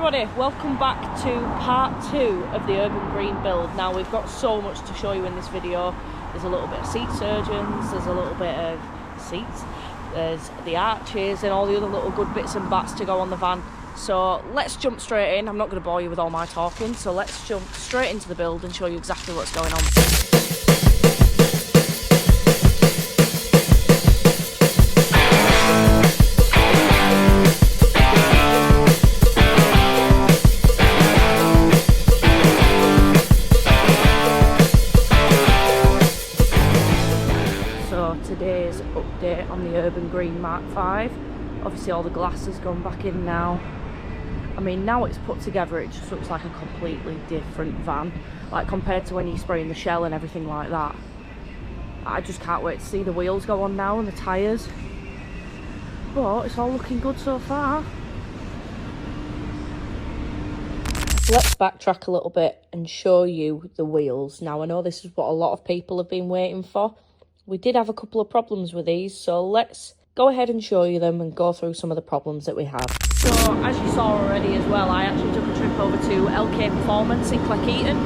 everybody, welcome back to part 2 of the Urban Green build. Now we've got so much to show you in this video. There's a little bit of seat surgeons, there's a little bit of seats, there's the arches and all the other little good bits and bats to go on the van. So let's jump straight in. I'm not going to bore you with all my talking, so let's jump straight into the build and show you exactly what's going on. Today's update on the Urban Green Mark 5. Obviously all the glass has gone back in now. I mean, now it's put together, it just looks like a completely different van, like compared to when you spray in the shell and everything like that. I just can't wait to see the wheels go on now and the tyres, but it's all looking good so far. Let's backtrack a little bit and show you the wheels. Now I know this is what a lot of people have been waiting for. We did have a couple of problems with these, so let's go ahead and show you them and go through some of the problems that we have. So, as you saw already as well, I actually took a trip over to LK Performance in Cleckheaton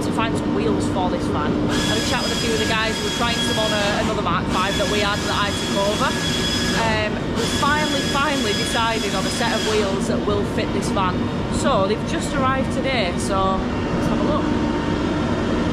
to find some wheels for this van. I had a chat with a few of the guys who were trying some on another Mark 5 that we had that I took over. We finally decided on a set of wheels that will fit this van. So, they've just arrived today, so let's have a look.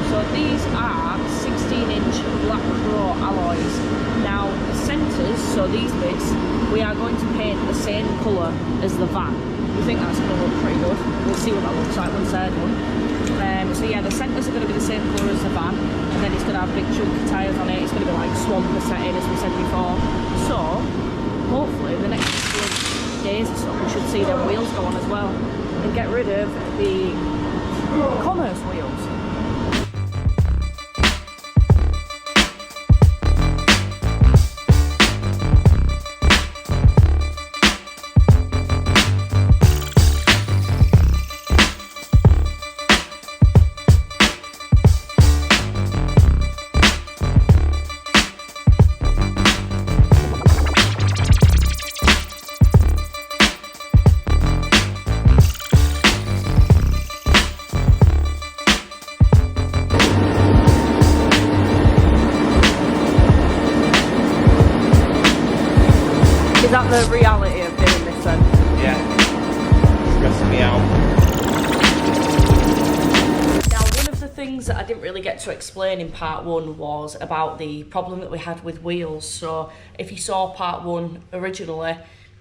So these are 16-inch black crow alloys. Now the centres, so these bits, we are going to paint the same colour as the van. We think that's going to look pretty good. We'll see what that looks like once they're done. So yeah, the centres are going to be the same colour as the van, and then it's going to have big chunky tyres on it. It's going to be like swamper setting, as we said before. So hopefully in the next couple of days or so we should see their wheels go on as well and get rid of the commerce wheels. Is that the reality of doing this then? Yeah. Stressing me out. Now, one of the things that I didn't really get to explain in part 1 was about the problem that we had with wheels. So if you saw part 1 originally,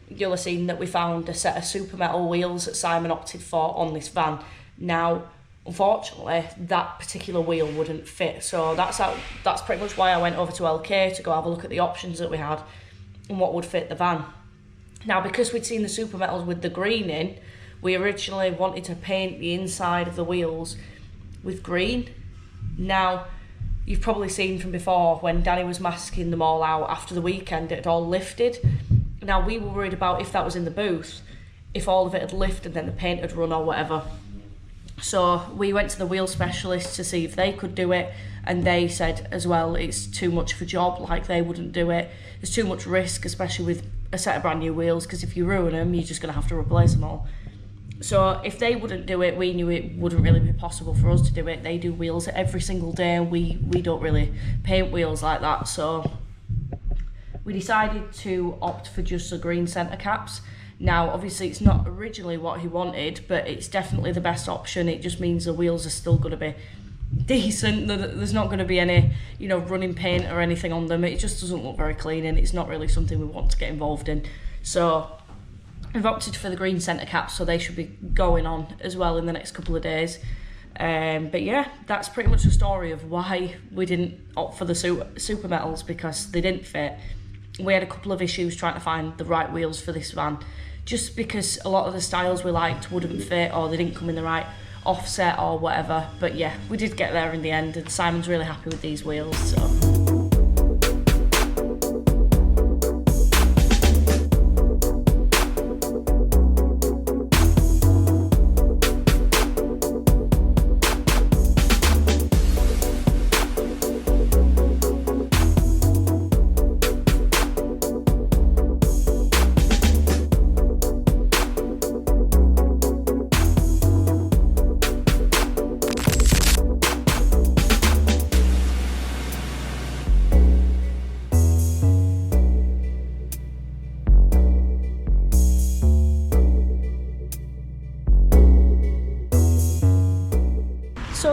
you'll have seen that we found a set of super metal wheels that Simon opted for on this van. Now, unfortunately, that particular wheel wouldn't fit. So that's pretty much why I went over to LK to go have a look at the options that we had and what would fit the van. Now, because we'd seen the super metals with the green in, we originally wanted to paint the inside of the wheels with green. Now, you've probably seen from before when Danny was masking them all out after the weekend, it had all lifted. Now, we were worried about if that was in the booth, if all of it had lifted, then the paint had run or whatever. So we went to the wheel specialist to see if they could do it, and they said as well it's too much of a job, like they wouldn't do it. There's too much risk, especially with a set of brand new wheels, because if you ruin them, you're just going to have to replace them all. So if they wouldn't do it, we knew it wouldn't really be possible for us to do it. They do wheels every single day, and we don't really paint wheels like that. So we decided to opt for just the green centre caps. Now, obviously, it's not originally what he wanted, but it's definitely the best option. It just means the wheels are still going to be decent. There's not going to be any, running paint or anything on them. It just doesn't look very clean, and it's not really something we want to get involved in. So I've opted for the green centre caps, so they should be going on as well in the next couple of days. But yeah, that's pretty much the story of why we didn't opt for the super metals, because they didn't fit. We had a couple of issues trying to find the right wheels for this van, just because a lot of the styles we liked wouldn't fit, or they didn't come in the right offset or whatever. But yeah, we did get there in the end, and Simon's really happy with these wheels, so.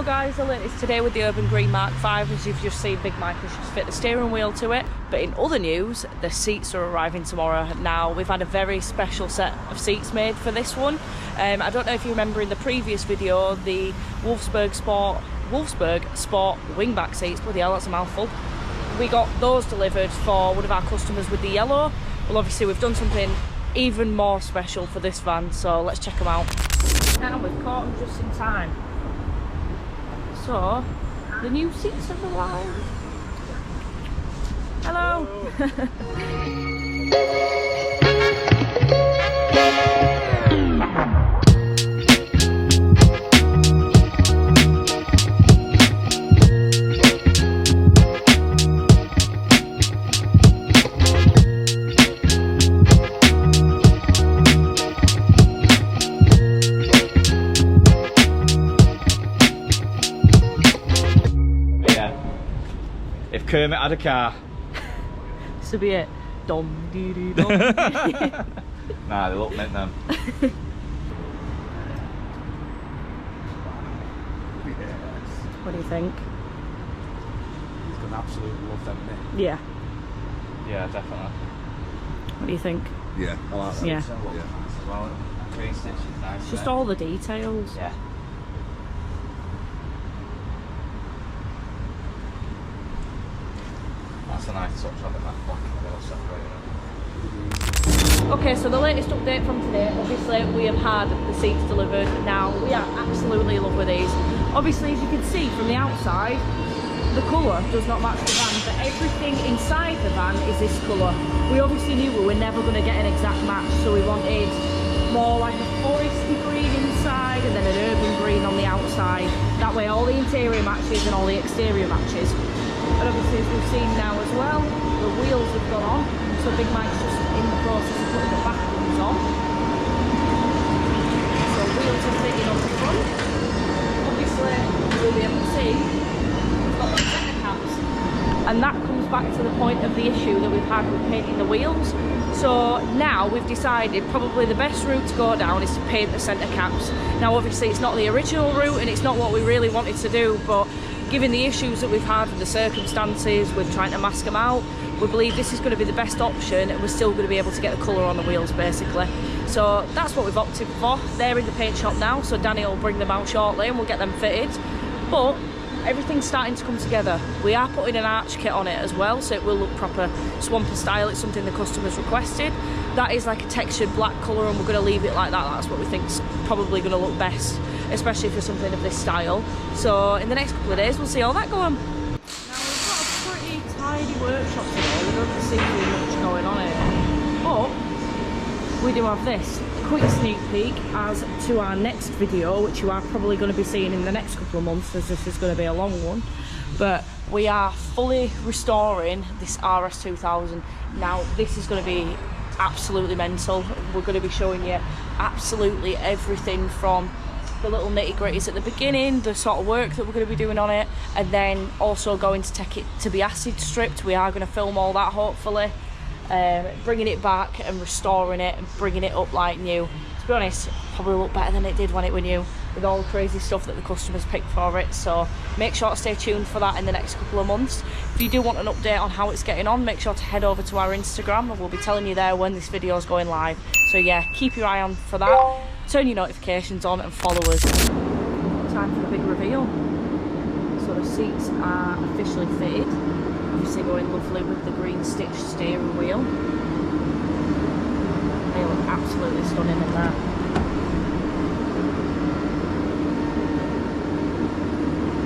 So guys, the latest today with the Urban Green Mark 5, as you've just seen, Big Mike has just fit the steering wheel to it. But in other news, the seats are arriving tomorrow. Now, we've had a very special set of seats made for this one. I don't know if you remember in the previous video, the Wolfsburg Sport wingback seats. Bloody hell, that's a mouthful. We got those delivered for one of our customers with the yellow. Well, obviously we've done something even more special for this van, so let's check them out. Now we've caught them just in time. So, the new seats have arrived. Hello! If Kermit had a car. This would be it. Dom dee dee dom. Nah, they look mint them. What do you think? He's gonna absolutely love them, isn't Yeah. Yeah, definitely. What do you think? he? Yeah, I like that. Yeah. Well, green stitch is nice. It's just all the details. Yeah. That's a nice touch on the back black and the middle separator. Okay, so the latest update from today, obviously we have had the seats delivered. Now, we are absolutely in love with these. Obviously, as you can see from the outside, the colour does not match the van, but everything inside the van is this colour. We obviously knew we were never going to get an exact match, so we wanted more like a foresty green inside and then an urban green on the outside. That way all the interior matches and all the exterior matches. And obviously, as we've seen now as well, the wheels have gone on, so Big Mike's just in the process of putting the back ones on. So wheels are fitting on the front. Obviously, you'll be able to see we've got the centre caps. And that comes back to the point of the issue that we've had with painting the wheels. So now we've decided probably the best route to go down is to paint the centre caps. Now obviously it's not the original route and it's not what we really wanted to do, but given the issues that we've had and the circumstances with trying to mask them out, we believe this is going to be the best option and we're still going to be able to get the colour on the wheels basically. So that's what we've opted for. They're in the paint shop now, so Danny will bring them out shortly and we'll get them fitted. But everything's starting to come together. We are putting an arch kit on it as well, so it will look proper swamper style. It's something the customers requested. That is like a textured black colour and we're going to leave it like that. That's what we think's probably going to look best, especially for something of this style. So in the next couple of days we'll see all that going. Now we've got a pretty tidy workshop today. We don't see too much going on here, but we do have this quick sneak peek as to our next video, which you are probably going to be seeing in the next couple of months, as this is going to be a long one. But we are fully restoring this RS2000. Now this is going to be absolutely mental. We're going to be showing you absolutely everything from the little nitty gritties at the beginning, the sort of work that we're going to be doing on it, and then also going to take it to be acid stripped. We are going to film all that hopefully, bringing it back and restoring it and bringing it up like new. To be honest, probably look better than it did when it was new, with all the crazy stuff that the customers picked for it. So make sure to stay tuned for that in the next couple of months. If you do want an update on how it's getting on, make sure to head over to our Instagram and we'll be telling you there when this video is going live. So yeah, keep your eye on for that, turn your notifications on and follow us. Time for the big reveal. So the seats are officially fitted, obviously going lovely with the green stitched steering wheel. They look absolutely stunning in there.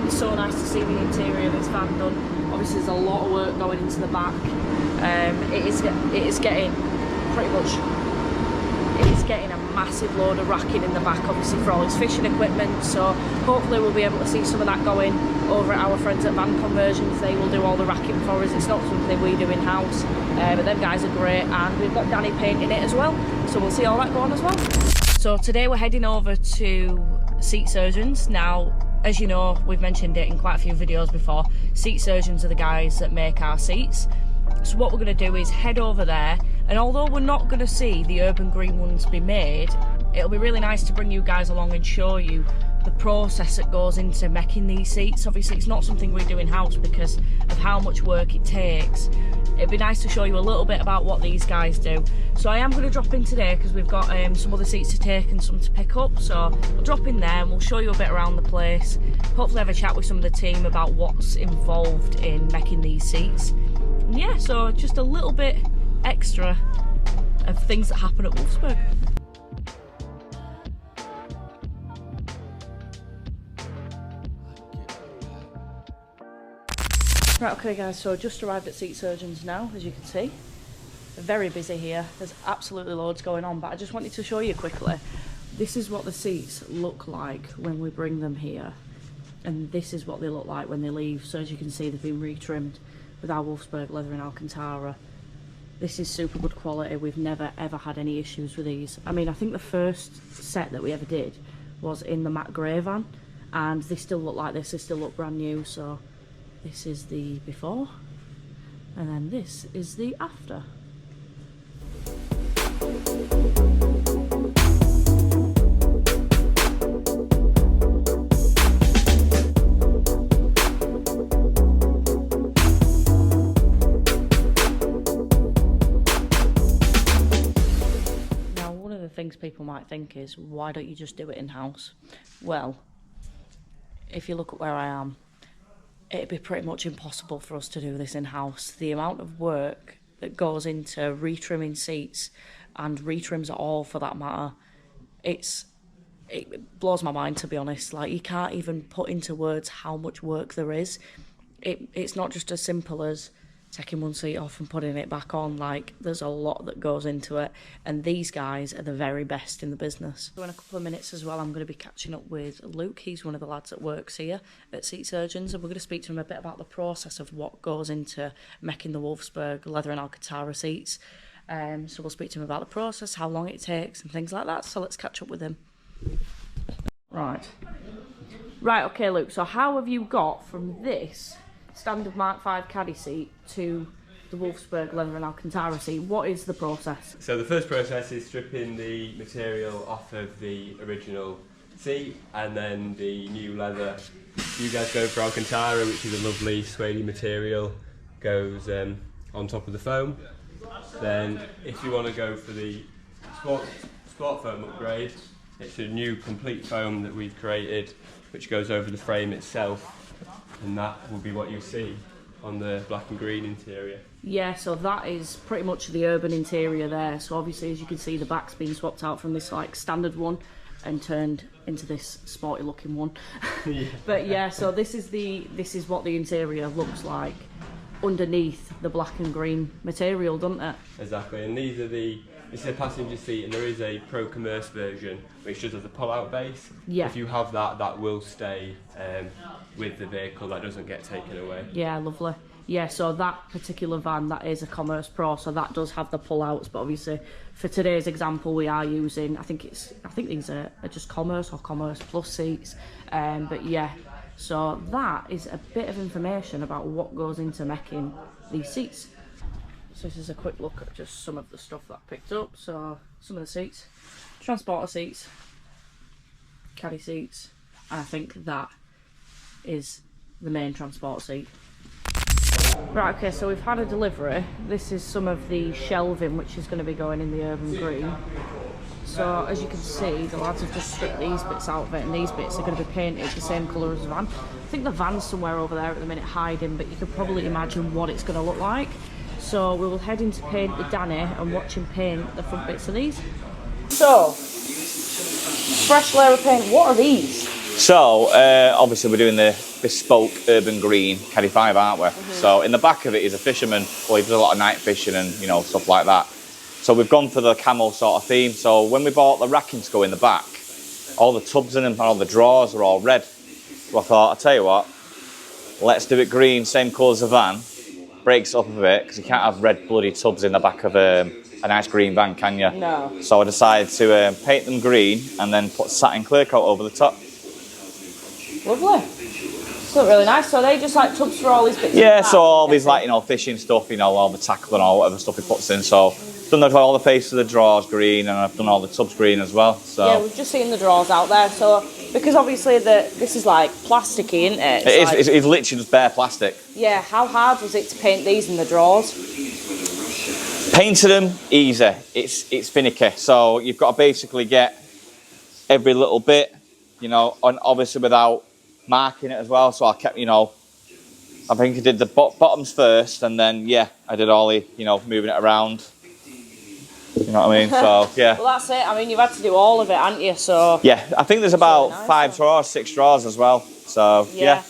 It's so nice to see the interior of this van done. Obviously there's a lot of work going into the back. It is getting pretty much, it is getting a massive load of racking in the back, obviously for all his fishing equipment, so hopefully we'll be able to see some of that going over at our friends at Van Conversions. They will do all the racking for us. It's not something we do in-house, but them guys are great, and we've got Danny painting it as well, so we'll see all that going as well. So today we're heading over to Seat Surgeons. Now, as you know, we've mentioned it in quite a few videos before, Seat Surgeons are the guys that make our seats. So what we're going to do is head over there, and although we're not going to see the urban green ones be made, it'll be really nice to bring you guys along and show you the process that goes into making these seats. Obviously it's not something we do in-house because of how much work it takes. It'd be nice to show you a little bit about what these guys do. So I am going to drop in today because we've got some other seats to take and some to pick up. So we'll drop in there and we'll show you a bit around the place. Hopefully have a chat with some of the team about what's involved in making these seats. And yeah, so just a little bit extra of things that happen at Wolfsburg. Right, okay guys, so just arrived at Seat Surgeons now, as you can see. They're very busy here, there's absolutely loads going on, but I just wanted to show you quickly. This is what the seats look like when we bring them here, and this is what they look like when they leave. So as you can see, they've been retrimmed with our Wolfsburg leather in Alcantara. This is super good quality, we've never ever had any issues with these. I mean, I think the first set that we ever did was in the matte grey van, and they still look like this, they still look brand new. So this is the before, and then this is the after. Now, one of the things people might think is, why don't you just do it in-house? Well, if you look at where I am, it'd be pretty much impossible for us to do this in-house. The amount of work that goes into retrimming seats, and retrims at all for that matter, it blows my mind, to be honest. Like, you can't even put into words how much work there is. It's not just as simple as taking one seat off and putting it back on. Like, there's a lot that goes into it, and these guys are the very best in the business. So in a couple of minutes as well, I'm going to be catching up with Luke. He's one of the lads that works here at Seat Surgeons, and we're going to speak to him a bit about the process of what goes into making the Wolfsburg leather and Alcantara seats. So we'll speak to him about the process, how long it takes and things like that. So let's catch up with him. Right, okay, Luke, so how have you got from this standard MK5 Caddy seat to the Wolfsburg leather and Alcantara seat? What is the process? So the first process is stripping the material off of the original seat, and then the new leather. You guys go for Alcantara, which is a lovely suede material, goes on top of the foam. Then if you want to go for the sport foam upgrade, it's a new complete foam that we've created, which goes over the frame itself. And that will be what you see on the black and green interior. Yeah, so that is pretty much the urban interior there. So obviously, as you can see, the back's been swapped out from this like standard one and turned into this sporty looking one. Yeah. But yeah, so this is what the interior looks like underneath the black and green material, doesn't it? Exactly, and this is a passenger seat, and there is a Pro Commerce version which just has a pull-out base. Yeah. If you have that, that will stay with the vehicle, that doesn't get taken away. Yeah, lovely. Yeah, so that particular van, that is a Commerce Pro, so that does have the pull-outs, but obviously for today's example we are using, I think these are just Commerce or Commerce Plus seats, but yeah, so that is a bit of information about what goes into making these seats. So this is a quick look at just some of the stuff that I picked up. So some of the seats, transporter seats, caddy seats, and I think that is the main transport seat. Right, okay, so we've had a delivery. This is some of the shelving which is going to be going in the urban green. So as you can see, the lads have just stripped these bits out of it, and these bits are going to be painted the same colour as the van. I think the van's somewhere over there at the minute hiding, but you can probably imagine what it's going to look like. So we will head into paint with Danny and watch him paint the front bits of these. So, fresh layer of paint, what are these? So, obviously we're doing the bespoke urban green Caddy 5, aren't we? So in the back of it is a fisherman, well, he does a lot of night fishing and, you know, stuff like that. So we've gone for the camel sort of theme. So when we bought the racking to go in the back, all the tubs in them and all the drawers are all red. So I thought, I'll tell you what, let's do it green, same colour as the van. Breaks up a bit, because you can't have red bloody tubs in the back of a nice green van, can you? No. So I decided to paint them green and then put satin clear coat over the top. Lovely. They look really nice. So they just like tubs for all these bits? Yeah, so all these like, you know, fishing stuff, you know, all the tackle and all whatever stuff he puts in. So done all the faces of the drawers green, and I've done all the tubs green as well. So yeah, we've just seen the drawers out there. So because obviously this is like plasticky, isn't it? It's literally just bare plastic. Yeah. How hard was it to paint these in the drawers? Painting them easy. It's finicky. So you've got to basically get every little bit, you know, and obviously without marking it as well. So I kept, you know, I think I did the bottoms first, and then yeah, I did all the, you know, moving it around. You know what I mean? So yeah. Well, that's it. I mean, you've had to do all of it, haven't you? So yeah, I think there's about nice, 5 drawers, 6 drawers as well. So yeah.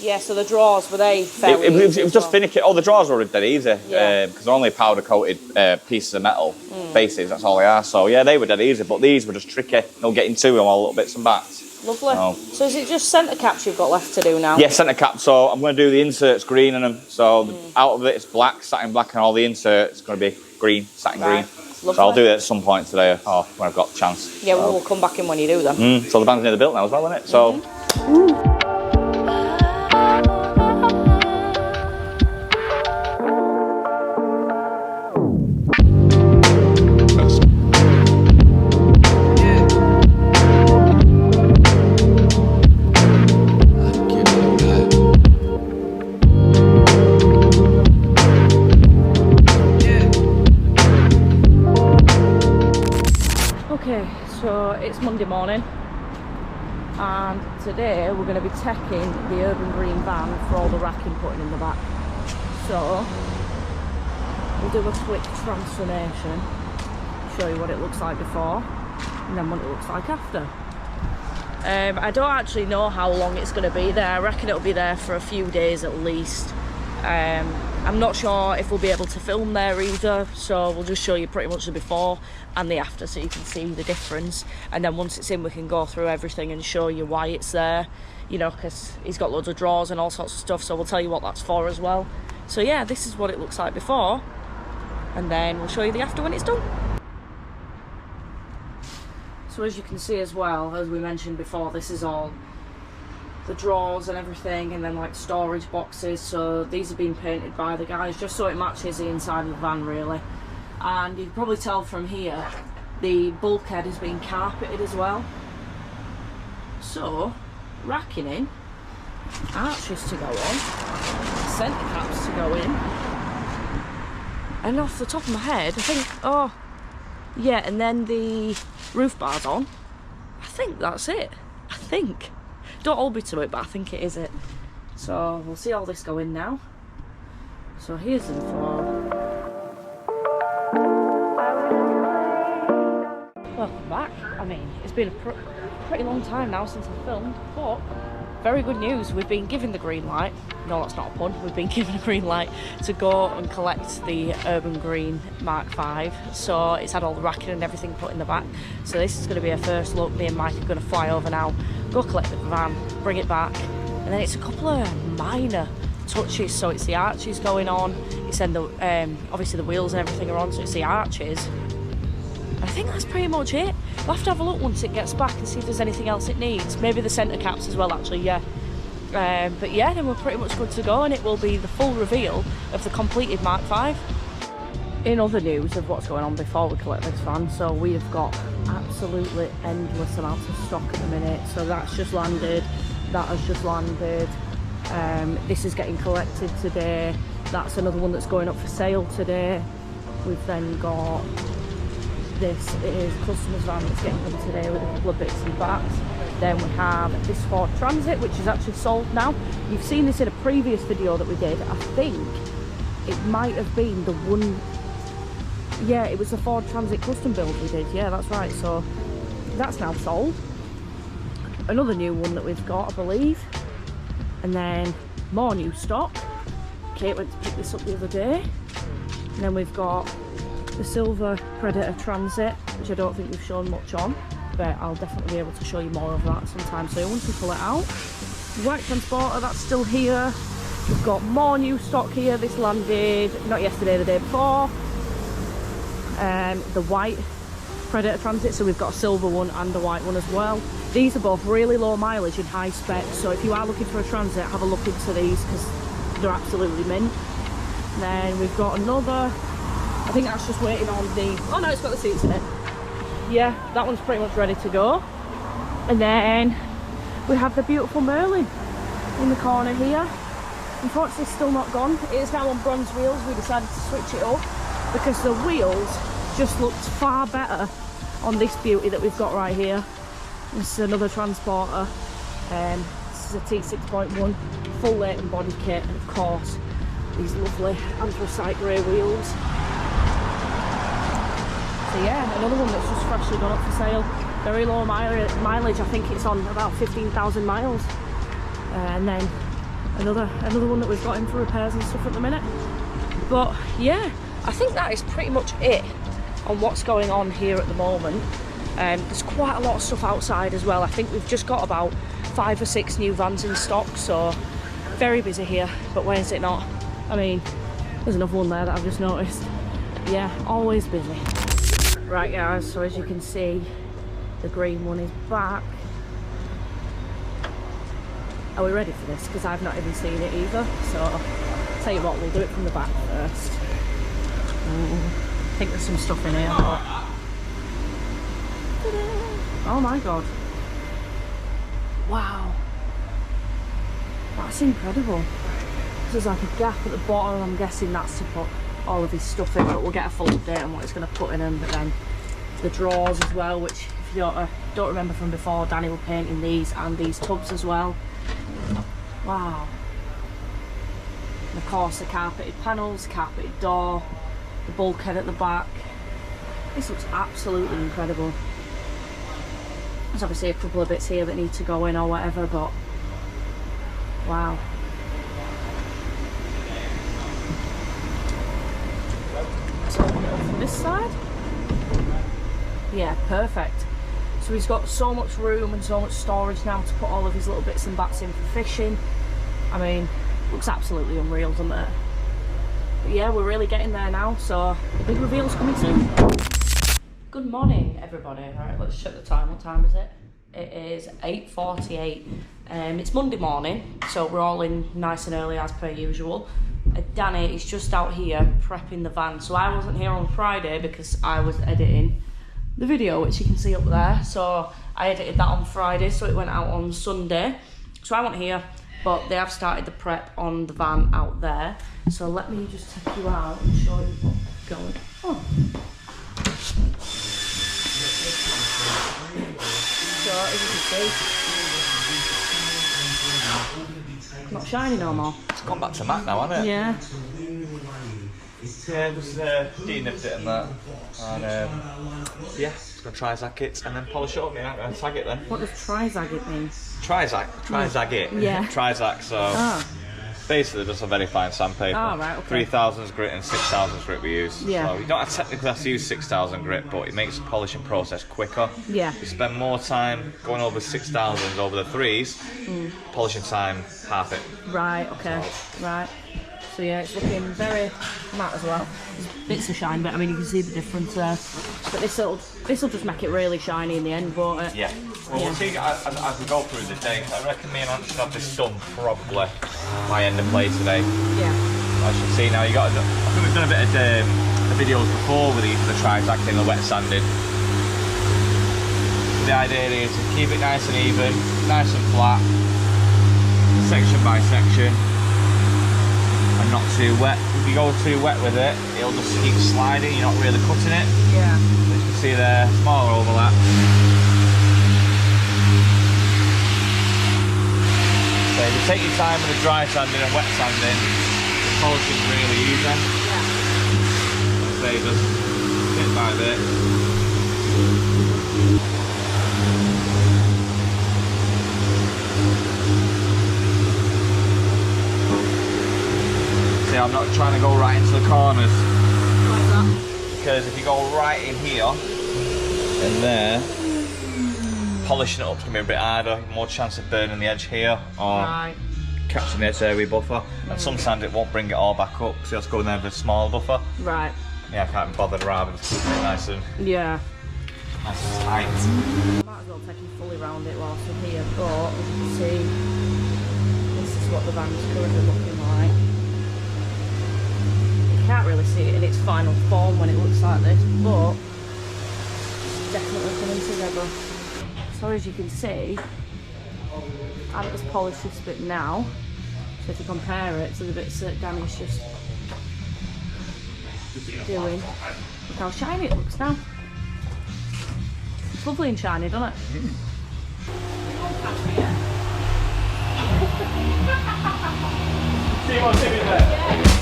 Yeah. So the drawers, were they fairly It was easy just finicky. Oh, the drawers were dead easy because Yeah. they're only powder coated pieces of metal faces. That's all they are. So yeah, they were dead easy, but these were just tricky. They'll get into them all little bits and bats. Lovely. Oh. So is it just centre caps you've got left to do now? Yeah, centre cap. So I'm going to do the inserts green in them. So out of it, it's black, satin black, and all the inserts going to be green, satin green. Lovely. So I'll do it at some point today, or when I've got the chance. Yeah, we'll come back in when you do them. So the band's nearly built now as well, isn't it? So. Okay, so it's Monday morning, and today we're going to be teching the Urban Green van for all the racking putting in the back. So we'll do a quick transformation, show you what it looks like before, and then what it looks like after. I don't actually know how long it's going to be there. I reckon it'll be there for a few days at least. I'm not sure if we'll be able to film there either, so we'll just show you pretty much the before and the after so you can see the difference, and then once it's in we can go through everything and show you why it's there, you know, because he's got loads of drawers and all sorts of stuff, so we'll tell you what that's for as well. So yeah, this is what it looks like before, and then we'll show you the after when it's done. So as you can see as well, as we mentioned before, this is all the drawers and everything, and then like storage boxes. So these have been painted by the guys just so it matches the inside of the van really. And you can probably tell from here the bulkhead is being carpeted as well. So racking in, arches to go on, centre caps to go in, and off the top of my head I think, oh yeah, and then the roof bars on. I think that's it. I think. Don't hold me to it, but I think it is it. So we'll see all this go in now. So here's the floor. Welcome back. I mean, it's been a pretty long time now since I filmed, but very good news. We've been given the green light. No, that's not a pun. We've been given a green light to go and collect the Urban Green Mark 5. So it's had all the racking and everything put in the back. So this is going to be a first look. Me and Mike are going to fly over now, go collect the van, bring it back, and then it's a couple of minor touches. So it's the arches going on. It's then the obviously the wheels and everything are on. So it's the arches. I think that's pretty much it. We'll have to have a look once it gets back and see if there's anything else it needs. Maybe the centre caps as well, actually, yeah. But yeah, then we're pretty much good to go, and it will be the full reveal of the completed Mark 5. In other news of what's going on before we collect this van, so we have got absolutely endless amounts of stock at the minute. So that's just landed, that has just landed, this is getting collected today, that's another one that's going up for sale today. We've then got this is a customer's van that's getting done today with a couple of bits and bats. Then we have this Ford Transit, which is actually sold now. You've seen this in a previous video that we did. I think it might have been the one, yeah, it was the Ford Transit custom build we did, yeah, that's right. So that's now sold. Another new one that we've got, I believe, and then more new stock. Kate went to pick this up the other day. And then we've got the silver Predator Transit, which I don't think we've shown much on, but I'll definitely be able to show you more of that sometime soon once we pull it out. The white Transporter, that's still here. We've got more new stock here. This landed not yesterday, the day before. The white Predator Transit, so we've got a silver one and a white one as well. These are both really low mileage and high spec, so if you are looking for a Transit, have a look into these because they're absolutely mint. Then we've got another I think that's just waiting on the... Oh no, it's got the seats in it. Yeah, that one's pretty much ready to go. And then we have the beautiful Merlin in the corner here. Unfortunately, it's still not gone. It is now on bronze wheels. We decided to switch it up because the wheels just looked far better on this beauty that we've got right here. This is another transporter. This is a T6.1 full Leighton body kit, and of course these lovely anthracite grey wheels. So yeah, another one that's just freshly gone up for sale. Very low mileage. I think it's on about 15,000 miles. And then another one that we've got in for repairs and stuff at the minute. But yeah, I think that is pretty much it on what's going on here at the moment. There's quite a lot of stuff outside as well. I think we've just got about 5 or 6 new vans in stock, so very busy here. But when is it not? I mean, there's another one there that I've just noticed. Yeah, always busy. Right guys, so as you can see, the green one is back. Are we ready for this? Because I've not even seen it either. So I'll tell you what, we'll do it from the back first. I think there's some stuff in here. Oh my god. Wow. That's incredible. There's like a gap at the bottom. I'm guessing that's to put all of his stuff in, but we'll get a full update on what it's going to put in them. But then the drawers as well, which if you don't remember from before, Danny were painting these and these tubs as well. Wow. And of course the carpeted panels, carpeted door, the bulkhead at the back. This looks absolutely incredible. There's obviously a couple of bits here that need to go in or whatever, but wow. Let's open it up from this side. Yeah, perfect. So he's got so much room and so much storage now to put all of his little bits and bats in for fishing. I mean, looks absolutely unreal, doesn't it? But yeah, we're really getting there now, so the big reveal's coming soon. Good morning, everybody. Alright, let's check the time. What time is it? It is 8:48. It's Monday morning, so we're all in nice and early as per usual. Danny is just out here prepping the van. So I wasn't here on Friday because I was editing the video, which you can see up there. So I edited that on Friday, so it went out on Sunday. So I wasn't here, but they have started the prep on the van out there. So let me just take you out and show you what's going on. So as you can see, not shiny no more. It's gone back to matte now, hasn't it? Yeah. Yeah, just de-nipped it and that. And yeah, just gonna tri-zag it and then polish it up. Yeah, I'm gonna tag it then. What does tri-zag it mean? Tri-zag it. Yeah. Tri-zag, so basically just a very fine sandpaper. Oh, right, okay. 3000s grit and 6000s grit we use. Yeah. So you don't technically have to use 6000 grit, but it makes the polishing process quicker. Yeah. You spend more time going over 6000s over the 3s, polishing time half it. Right, okay, right. So yeah, it's looking very matte as well. There's bits of shine, but I mean you can see the difference there. But this'll just make it really shiny in the end, won't it? Yeah. Well, we'll see as we go through the day. I reckon me and Ant should have this done probably by end of play today. Yeah. As you can see now, I think we've done a bit of the videos before with the tri-zag and the wet sanding. The idea is to keep it nice and even, nice and flat, section by section. And not too wet. If you go too wet with it, it'll just keep sliding, you're not really cutting it. Yeah. As you can see there, smaller overlap. So if you take your time with the dry sanding and wet sanding, the polishing's really easy. Yeah. So you just bit by bit. I'm not trying to go right into the corners. Like that? Because if you go right in here and there, polishing it up can be a bit harder, more chance of burning the edge here or catching the edge there with buffer. And sometimes it won't bring it all back up, so you have to go in there with a small buffer. Right. Yeah, I can't be bothered rather than keeping it nice and tight. I might as well take you fully round it whilst I'm here, but as you can see, this is what the van's currently looking like. can't really see it in its final form when it looks like this, but it's definitely coming together. So as you can see, I've just polished this bit now. So if you compare it to the bits that Danny's just doing, look how shiny it looks now. It's lovely and shiny, doesn't it? See what's in it there? Yeah.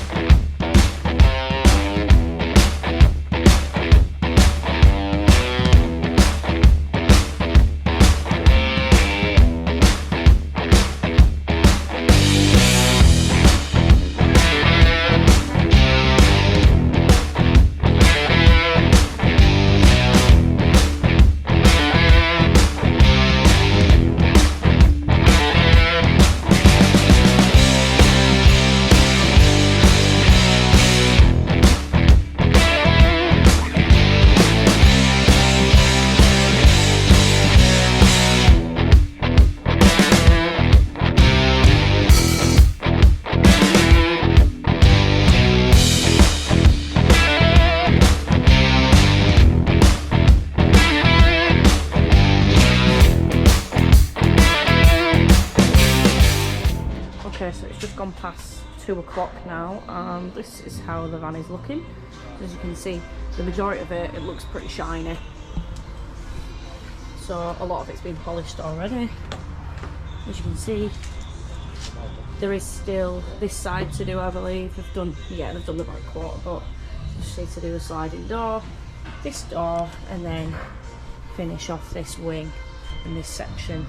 Okay, so it's just gone past 2 o'clock now, and this is how the van is looking. As you can see, the majority of it looks pretty shiny. So a lot of it's been polished already. As you can see, there is still this side to do, I believe. They've done the back quarter, but just need to do a sliding door, this door, and then finish off this wing and this section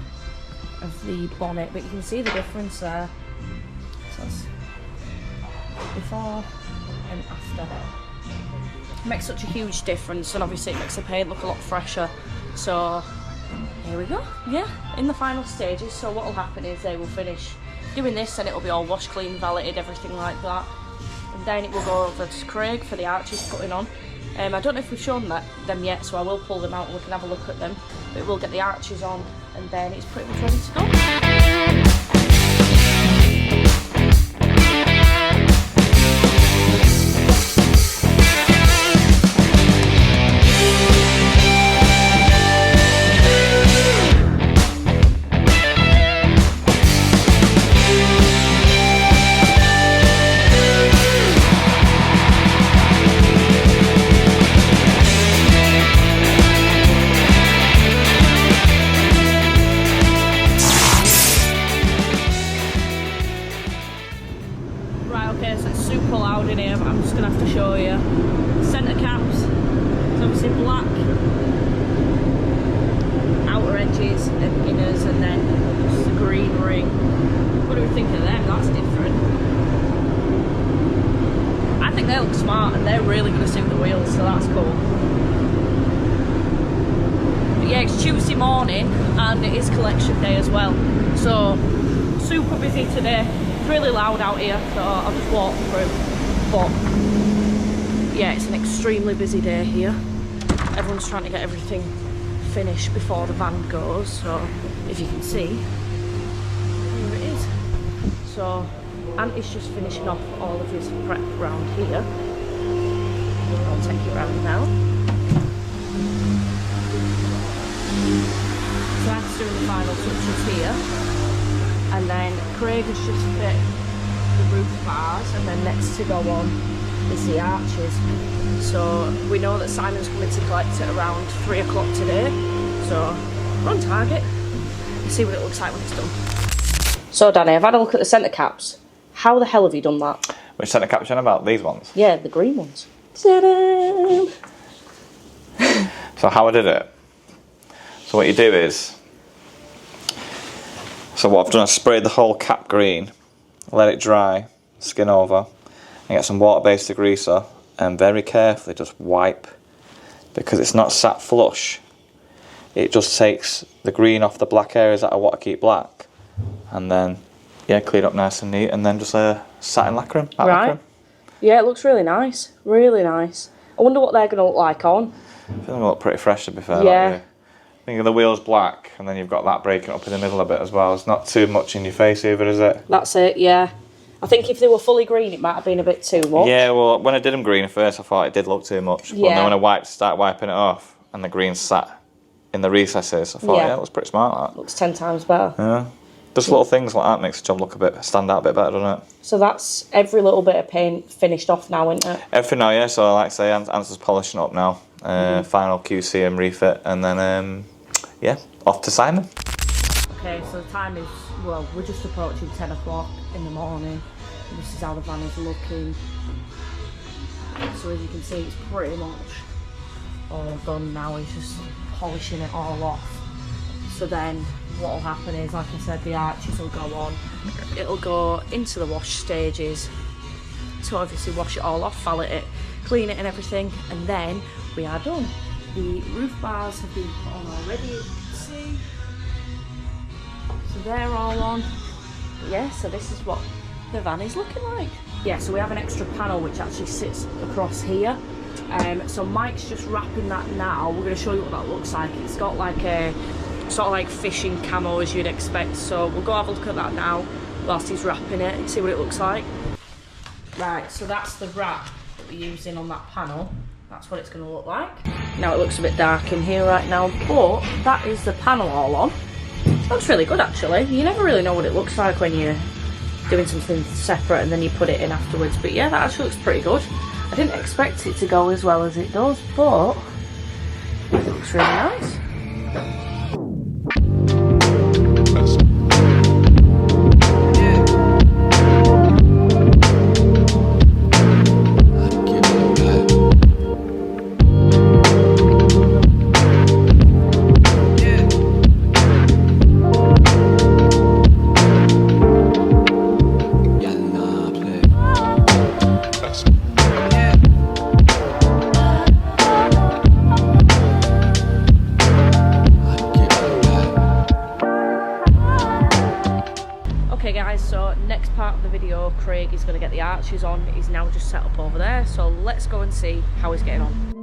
of the bonnet. But you can see the difference there. So that's before and after. It makes such a huge difference, and obviously it makes the paint look a lot fresher. So here we go, yeah, in the final stages. So what will happen is they will finish doing this, and it will be all wash clean, valeted, everything like that, and then it will go over to Craig for the arches putting on. I don't know if we've shown them yet, so I will pull them out and we can have a look at them, but we'll get the arches on and then it's pretty much ready to go. They look smart and they're really going to suit the wheels, so that's cool. But yeah, it's Tuesday morning and it is collection day as well, so super busy today. It's really loud out here, so I'll just walk through. But yeah, it's an extremely busy day here. Everyone's trying to get everything finished before the van goes, so if you can see, here it is. So Andy's just finishing off all of his prep round here. I'll take you round now. So that's doing the final touches here. And then Craig has just fit the roof bars, and then next to go on is the arches. So we know that Simon's coming to collect it around 3 o'clock today. So we're on target. Let's see what it looks like when it's done. So Danny, I've had a look at the centre caps. How the hell have you done that? Which centre caps are you on about? These ones? Yeah, the green ones. Ta-da! So how I did it. So what you do is, so what I've done, I sprayed the whole cap green, let it dry, skin over, and get some water-based degreaser, and very carefully just wipe, because it's not sat flush. It just takes the green off the black areas that I want to keep black, and then yeah, clean up nice and neat, and then just satin lacquer them. Right. Lacquer. Yeah, it looks really nice. Really nice. I wonder what they're going to look like on. I think they'll look pretty fresh, to be fair. Yeah. Like, think of the wheels black, and then you've got that breaking up in the middle a bit as well. It's not too much in your face either, is it? That's it, yeah. I think if they were fully green, it might have been a bit too much. Yeah, well, when I did them green at first, I thought it did look too much. Yeah. But then when I started wiping it off, and the green sat in the recesses, I thought, yeah, it looks pretty smart, that. Looks 10 times better. Yeah. Just little things like that makes the job stand out a bit better, doesn't it? So that's every little bit of paint finished off now, isn't it? Everything now, yeah. So like I say, Answer's polishing up now. Final QC and refit, and then, yeah, off to Simon. Okay, so the time is, well, we're just approaching 10 o'clock in the morning. This is how the van is looking. So as you can see, it's pretty much all done now. He's just polishing it all off. So then what will happen is, like I said, the arches will go on. It'll go into the wash stages to obviously wash it all off, pallet it, clean it and everything, and then we are done. The roof bars have been put on already, you can see. So they're all on. Yeah, so this is what the van is looking like. Yeah, so we have an extra panel which actually sits across here. So Mike's just wrapping that now. We're going to show you what that looks like. It's got like a sort of like fishing camo as you'd expect. So we'll go have a look at that now whilst he's wrapping it and see what it looks like. Right, so that's the wrap that we're using on that panel. That's what it's going to look like. Now it looks a bit dark in here right now, but that is the panel all on. Looks really good actually. You never really know what it looks like when you're doing something separate and then you put it in afterwards. But yeah, that actually looks pretty good. I didn't expect it to go as well as it does, but it looks really nice. Okay guys, so next part of the video, Craig is going to get the arches on. He's now just set up over there, so let's go and see how he's getting on.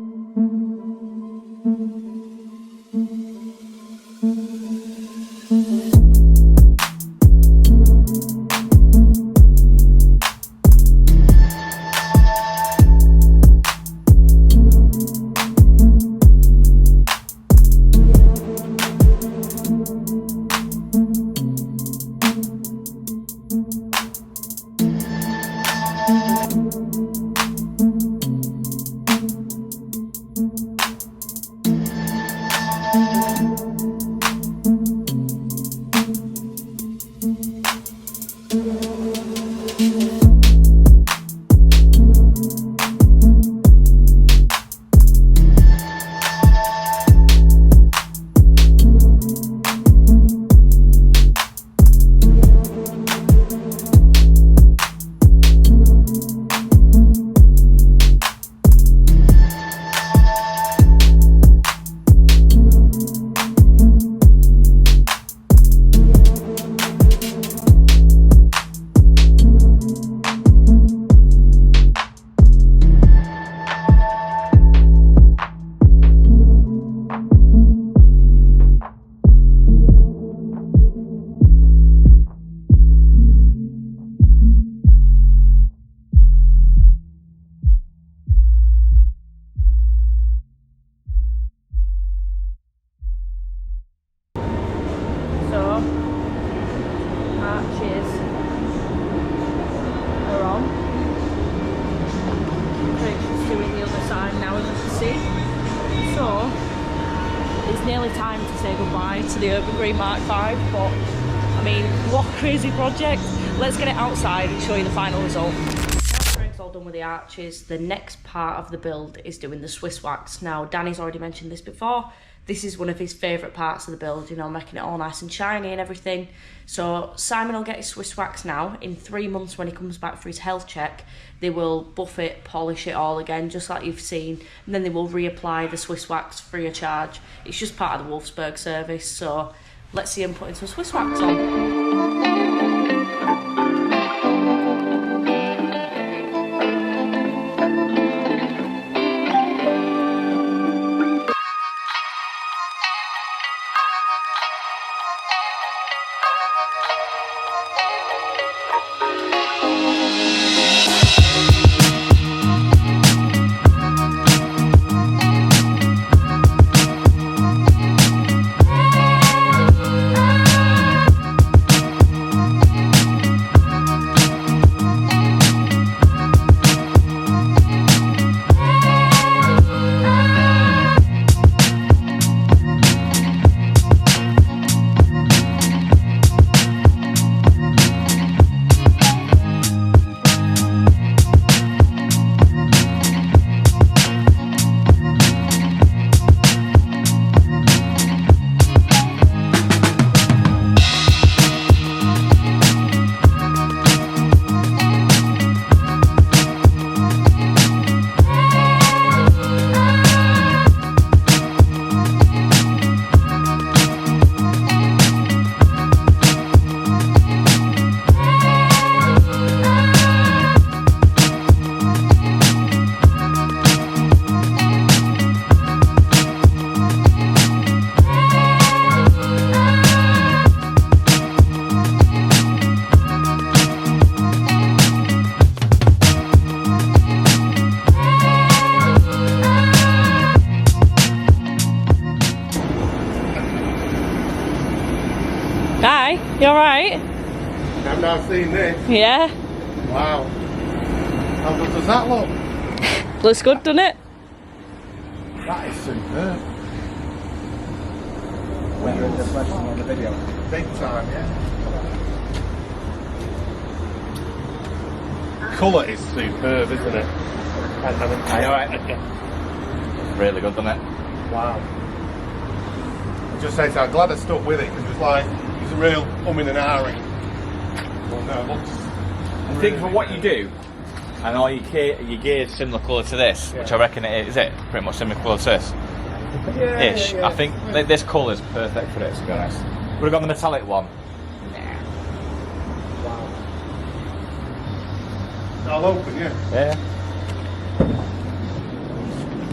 Nearly time to say goodbye to the Urban Green Mark 5, but I mean, what a crazy project. Let's get it outside and show you the final result. Now Craig's all done with the arches, the next part of the build is doing the Swiss wax. Now Danny's already mentioned this before, this is one of his favourite parts of the build, you know, making it all nice and shiny and everything. So Simon will get his Swiss wax now. In 3 months when he comes back for his health check, they will buff it, polish it all again, just like you've seen, and then they will reapply the Swiss wax free of charge. It's just part of the Wolfsburg service, so let's see him putting some Swiss wax on. Hi, you alright? I've now seen this. Yeah. Wow. How good does that look? Looks good, doesn't it? That is superb. When you're in the flesh on the video. Big time, yeah. Colour is superb, isn't it? Really good, doesn't it? Wow. I just say so, I'm glad I stuck with it because it was like, it was a real umming and ahhing. Well, no, it looks. I think for what you do, and all your gear's similar colour to this, which I reckon it is, pretty much similar colour to this. Yeah, Ish. yeah. I think this colour's perfect for it, to be honest. Would have gone the metallic one. Wow. I'll open, yeah. Yeah.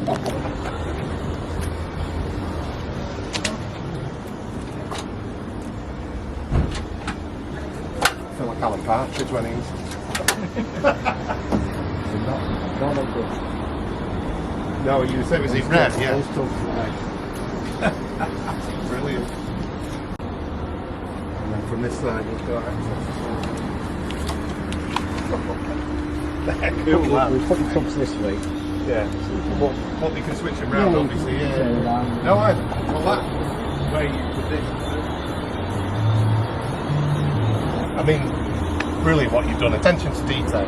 I feel like Alan Partridge when he's. Not look good. No, you said was he red? Yeah. Those don't fly. Brilliant. And then from this side we've got access. They're cool, that. We put the trucks this way. Yeah. But you can switch them round, obviously. Yeah. No, I. Well, that way you put this. I mean, brilliant what you've done. Attention to detail.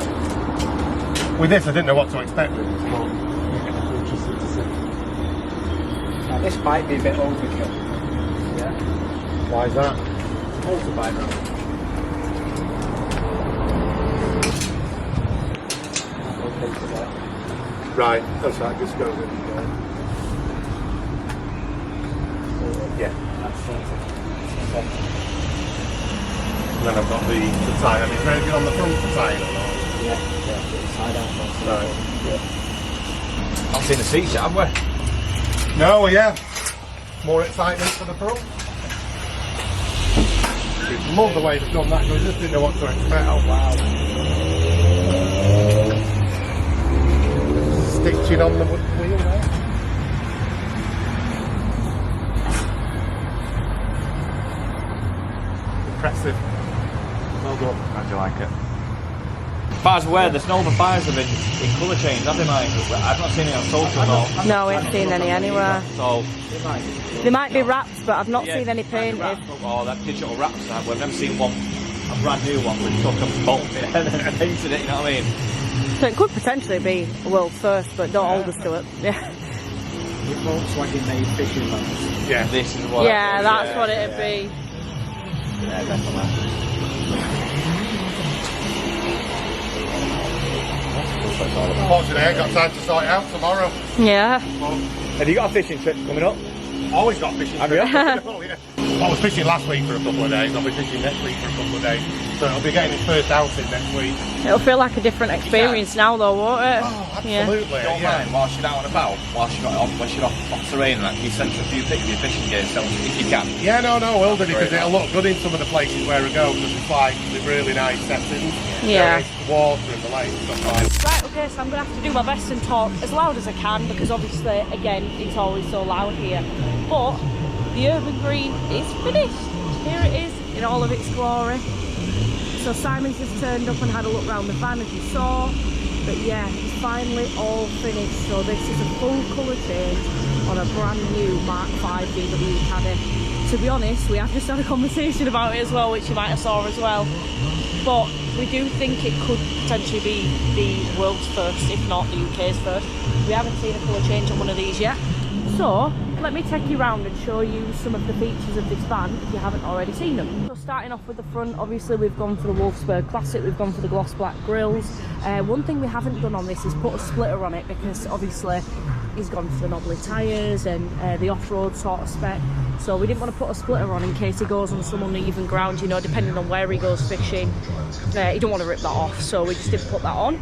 With this, I didn't know what to expect with this, but interesting to see. Now this might be a bit overkill. Yeah. Why is that? Motorbike now. Okay, so that. Right, that's right, just goes in. Yeah. That's something. And then I've got the tyre. I mean, very good on the front tyre or not? Yeah, side out. Right. I've seen the seats yet, have we? No, well, yeah. More excitement for the front. Love the way they've done that, because I just didn't know what to expect. Oh, wow. Stitching on the wheel there. Impressive. Well done. How do you like it? As far as aware, there's no other buyers have been in colour change, have they, Mike? I've not seen it on social, no. No, we haven't seen any anywhere. So, They might be wrapped, but I've not seen any painted. Or that digital wraps, we've never seen one, a brand new one with stuff and bolted it and then painted it, you know what I mean? So it could potentially be a world first, but don't hold us to it. Yeah. With Volkswagen made fishing lamps. Yeah. This is what Yeah, that's what it'd be. Yeah, definitely. Unfortunately, I ain't got time to sort it out tomorrow. Yeah. Have you got a fishing trip coming up? Always got fishing. Have you? Oh, yeah. I was fishing last week for a couple of days. I'll be fishing next week for a couple of days. So it'll be getting its first outing next week. It'll feel like a different experience now though, won't it? Oh, absolutely. Don't mind whilst you're out and about, whilst you're off terrain and that, you send a few pictures of your fishing gear, so if you can. Yeah, no, will do, because it'll look good in some of the places where we go, because it's like the really nice settings. Yeah. The water and the lake and stuff like that. Right, okay, so I'm going to have to do my best and talk as loud as I can, because obviously, again, it's always so loud here. But the urban green is finished. Here it is in all of its glory. So Simon's just turned up and had a look around the van, as you saw. But yeah, it's finally all finished. So this is a full colour change on a brand new MK5 VW Caddy. To be honest, we have just had a conversation about it as well, which you might have saw as well. But we do think it could potentially be the world's first, if not the UK's first. We haven't seen a colour change on one of these yet. So let me take you around and show you some of the features of this van if you haven't already seen them. So starting off with the front, obviously we've gone for the Wolfsburg Classic, we've gone for the gloss black grills. One thing we haven't done on this is put a splitter on it, because obviously he's gone for the knobbly tyres and the off-road sort of spec. So we didn't want to put a splitter on in case he goes on some uneven ground, you know, depending on where he goes fishing. You don't want to rip that off, so we just didn't put that on.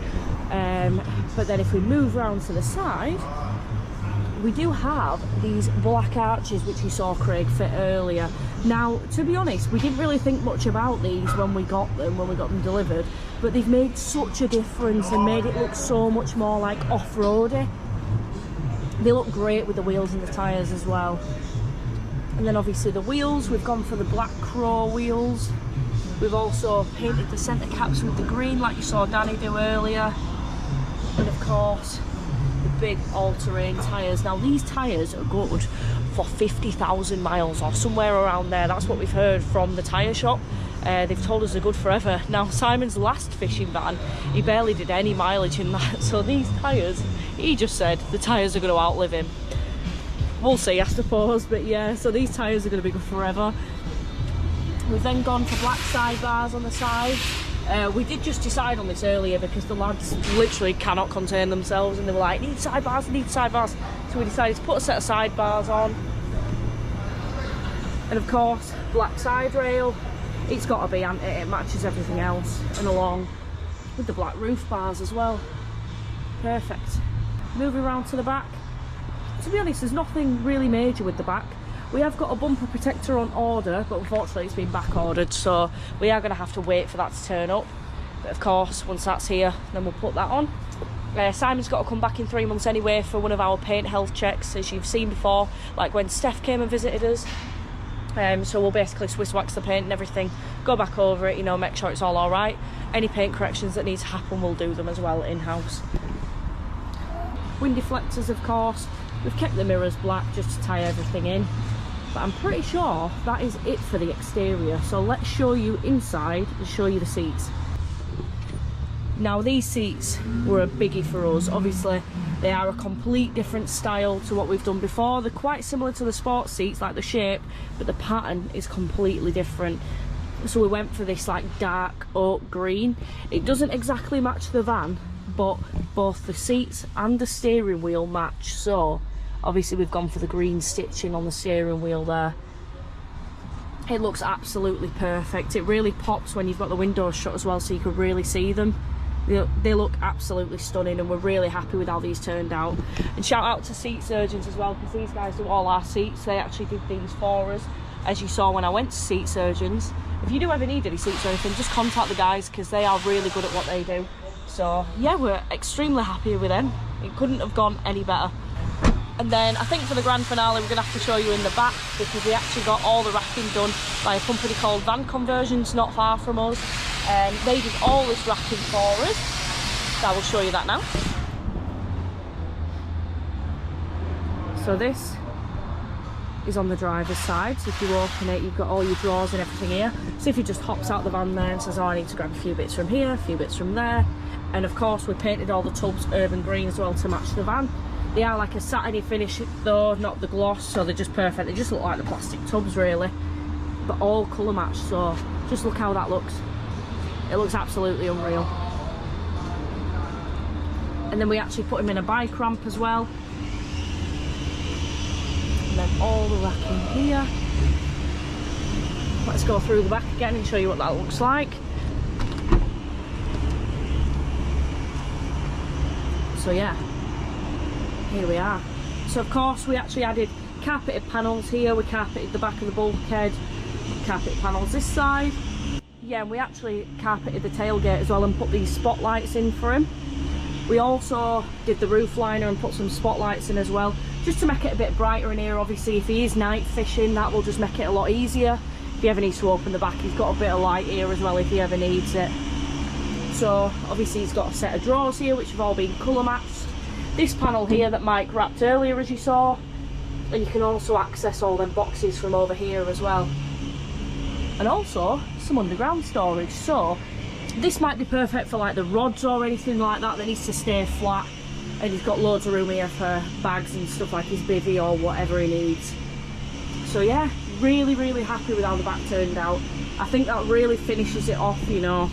But then if we move round to the side, we do have these black arches which you saw Craig fit earlier. Now, to be honest, we didn't really think much about these when we got them delivered, but they've made such a difference and made it look so much more like off-roady. They look great with the wheels and the tyres as well. And then obviously the wheels, we've gone for the black crow wheels. We've also painted the centre caps with the green like you saw Danny do earlier. And of course, the big all-terrain tyres. Now these tyres are good for 50,000 miles or somewhere around there. That's what we've heard from the tyre shop. They've told us they're good forever. Now Simon's last fishing van, he barely did any mileage in that. So these tyres, he just said the tyres are going to outlive him. We'll see, I suppose, but yeah, so these tyres are going to be good forever. We've then gone for black sidebars on the side. We did just decide on this earlier because the lads literally cannot contain themselves and they were like, need sidebars, need sidebars. So we decided to put a set of sidebars on. And of course, black side rail. It's got to be, it matches everything else. And along with the black roof bars as well. Perfect. Moving around to the back. To be honest, there's nothing really major with the back. We have got a bumper protector on order, but unfortunately it's been back ordered, so we are going to have to wait for that to turn up. But of course, once that's here, then we'll put that on. Simon's got to come back in 3 months anyway for one of our paint health checks, as you've seen before, like when Steph came and visited us. So we'll basically Swiss wax the paint and everything, go back over it, you know, make sure it's all alright. Any paint corrections that need to happen, we'll do them as well in-house. Wind deflectors, of course. We've kept the mirrors black just to tie everything in. But I'm pretty sure that is it for the exterior. So let's show you inside and show you the seats. Now these seats were a biggie for us. Obviously they are a complete different style to what we've done before. They're quite similar to the sports seats, like the shape, but the pattern is completely different. So we went for this like dark oak green. It doesn't exactly match the van, but both the seats and the steering wheel match. So obviously we've gone for the green stitching on the steering wheel there. It looks absolutely perfect. It really pops when you've got the windows shut as well, so you can really see them. They look absolutely stunning, and we're really happy with how these turned out. And shout out to Seat Surgeons as well, because these guys do all our seats. They actually did these for us, as you saw when I went to Seat Surgeons. If you do ever need any seats or anything, just contact the guys, because they are really good at what they do. So yeah, we're extremely happy with them. It couldn't have gone any better. And then I think for the grand finale we're going to have to show you in the back, because we actually got all the racking done by a company called Van Conversions, not far from us. And they did all this racking for us. So I will show you that now. So this is on the driver's side, so if you open it you've got all your drawers and everything here. So if he just hops out the van there and says, oh, I need to grab a few bits from here, a few bits from there. And of course we painted all the tubs urban green as well to match the van. They are like a satiny finish though, not the gloss, so they're just perfect. They just look like the plastic tubs really, but all colour match, so just look how that looks. It looks absolutely unreal. And then we actually put him in a bike ramp as well. And then all the racking here. Let's go through the back again and show you what that looks like. So yeah, here we are. So of course we actually added carpeted panels here. We carpeted the back of the bulkhead, carpeted panels this side. Yeah, and we actually carpeted the tailgate as well and put these spotlights in for him. We also did the roof liner and put some spotlights in as well, just to make it a bit brighter in here. Obviously if he is night fishing, that will just make it a lot easier. If he ever needs to open the back, he's got a bit of light here as well if he ever needs it. So obviously he's got a set of drawers here which have all been colour matched. This panel here that Mike wrapped earlier, as you saw, and you can also access all them boxes from over here as well. And also some underground storage, so this might be perfect for like the rods or anything like that that needs to stay flat, and he's got loads of room here for bags and stuff like his bivvy or whatever he needs. So yeah, really happy with how the back turned out. I think that really finishes it off, you know.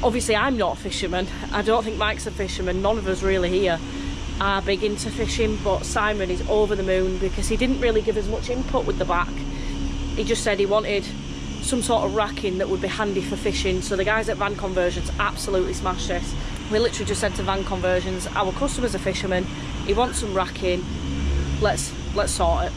Obviously I'm not a fisherman, I don't think Mike's a fisherman, none of us really here are big into fishing, but Simon is over the moon because he didn't really give us much input with the back. He just said he wanted some sort of racking that would be handy for fishing. So the guys at Van Conversions absolutely smashed this. We literally just said to Van Conversions, our customer's a fisherman, he wants some racking, let's sort it.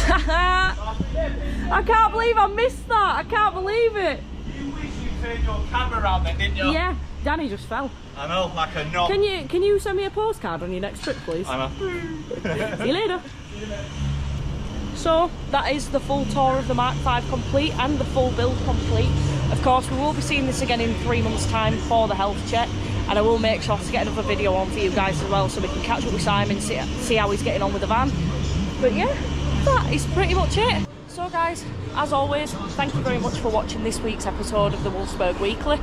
I can't believe I missed that, I can't believe it. You wish you turned your camera around then, didn't you? Yeah, Danny just fell. I know, like a knob. Can you send me a postcard on your next trip, please? I know. See you later. So that is the full tour of the Mark 5 complete and the full build complete. Of course we will be seeing this again in 3 months time for the health check, and I will make sure to get another video on for you guys as well so we can catch up with Simon, see how he's getting on with the van. But yeah, that is pretty much it. So guys, as always, thank you very much for watching this week's episode of the Wolfsburg Weekly.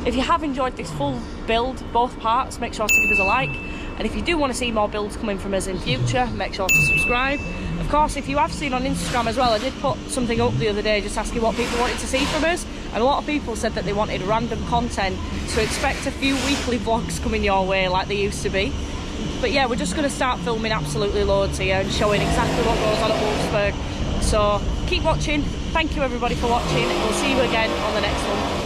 If you have enjoyed this full build, both parts, make sure to give us a like. And if you do want to see more builds coming from us in future, make sure to subscribe. Of course, if you have seen on Instagram as well, I did put something up the other day just asking what people wanted to see from us. And a lot of people said that they wanted random content, so expect a few weekly vlogs coming your way like they used to be. But yeah, we're just going to start filming absolutely loads here and showing exactly what goes on at Wolfsburg. So keep watching. Thank you everybody for watching. We'll see you again on the next one.